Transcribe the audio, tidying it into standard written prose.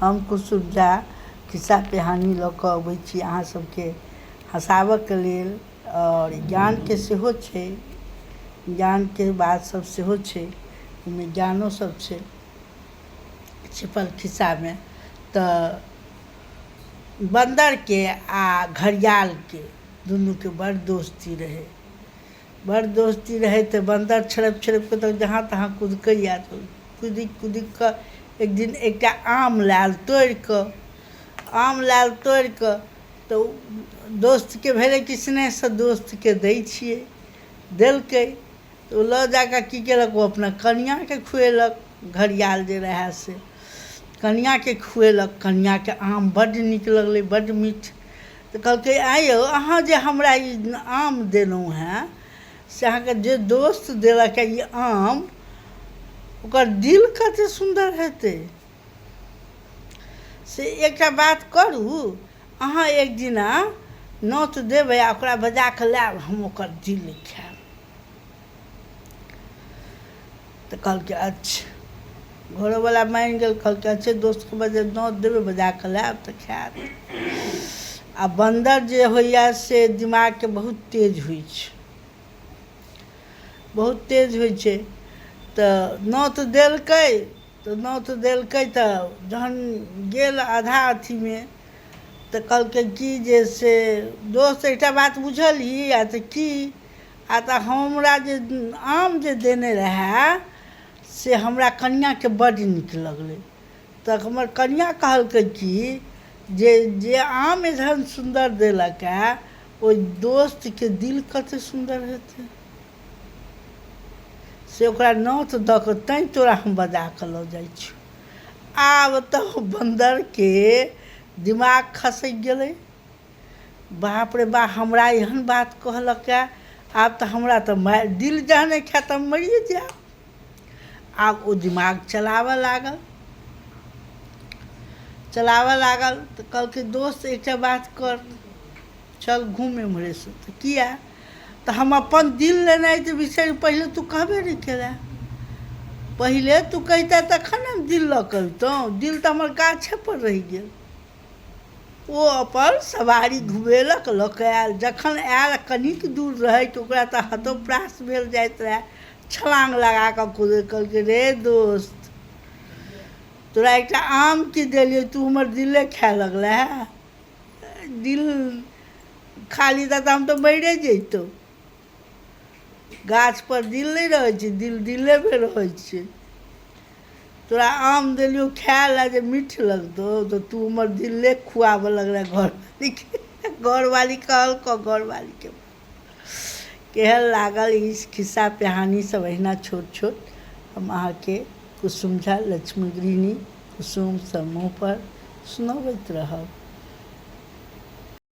हम कुसुम झा खिस्सा पिहानी लऽ कऽ अबै छी अहाँ सबके हँसाबऽके लेल और ज्ञानके सेहो छै, ज्ञानके बात सब सेहो छै, ओहिमे ज्ञानो सब छै छिपल खिस्सामे। तऽ बन्दरके आ घड़ियालके दुनूके बड़ दोस्ती रहै, बड़ दोस्ती रहै। तऽ बन्दर छड़पि छड़पिकऽ तऽ जहाँ तहाँ कुदकैए, तऽ कुदिक कुदिकऽ एक दिन एकटा आम लायल तोड़ि कऽ तऽ दोस्तके भेलै कि स्नेहसँ दोस्तके दै छियै, देलकै। तऽ ओ लऽ जाकऽ की केलक, ओ अपना कनिआँके खुएलक, घड़ियाल जे रहै से कनिआँके खुएलक। कनिआँके आम बड्ड नीक लगलै, बड्ड मीठ। तऽ कहलकै आँय यौ अहाँ जे हमरा ई आम देलहुँ हेँ से अहाँके जे दोस्त देलक ई आम, ओकर दिल कतेक सुन्दर हेतै। से एकटा बात करू, अहाँ एक दिना नोत देबै आ ओकरा बजा कऽ लायब, हम ओकर दिल खायब। तऽ कहलकै अच्छा। घरोवला मानि गेल, कहलकै अच्छे दोस्तके बजे नोत देबै, बजा कऽ लायब तऽ खायब। आ बन्दर जे होइए से दिमागके बहुत तेज होइ छै, बहुत तेज होइ छै। तऽ नोत देलकै तऽ जहन गेल आधा अथीमे तऽ कहलकै कि जे से दोस्त एकटा बात बुझलही, आ तऽ की, आ तऽ हमरा जे आम जे देने रहै से हमरा कनिआँके बड्ड नीक लगलै। तऽ हमर कनिआँ कहलकै कि जे आम एहन सुन्दर देलक है, ओहि दोस्तके दिल कतेक सुन्दर हेतै। से ओकरा नोत दऽ कऽ तैँ तोरा हम बजा कऽ लऽ जाइ छियौ। आब तऽ बन्दरके दिमाग खसकि गेलै, बाप रे बाप हमरा एहन बात कहलक है, आब तऽ हमरा तऽ दिल जहने खायत तऽ मरिए जायब। आब ओ दिमाग चलाबऽ लागल तऽ कहलकै दोस्त एकटा बात कर, चल घूम एम्हरेसँ। तऽ किया, तऽ हम अपन दिल लेनाइ तऽ बिसरि, पहिले तू कहबे नहि केलै, पहिले तू कहितै तखन ने हम दिल लऽ कऽ अबितहुँ, दिल तऽ हमर गाछेपर रहि गेल। ओ अपन सवारी घुमेलक, लऽ कऽ आयल। जखन आयल कनिक दूर रहै तऽ ओकरा तऽ हतोप्रास भेल जाइत रहै, छलाङ्ग लगा कऽ कूदै। कहलकै रे दोस्त, तोरा एकटा आम की देलियौ, तू हमर दिले खाए लगलै है। दिल खा लीता तऽ हम तऽ मरिए जैतहुँ। गाछपर दिल नहि रहै छै, दिल दिलेमे रहै छै। तोरा आम देलियौ खाए लए जे मीठ लगतौ, तऽ तू हमर दिले खुआबऽ लगलै घरवालीके। घरवाली कहलकौ घरवालीके केहन लागल ई खिस्सा पिहानी सब अहिना छोट छोट हम अहाँके कुसुम झा लक्ष्मी गृहिणी कुसुम समूहपर सुनबैत रहब।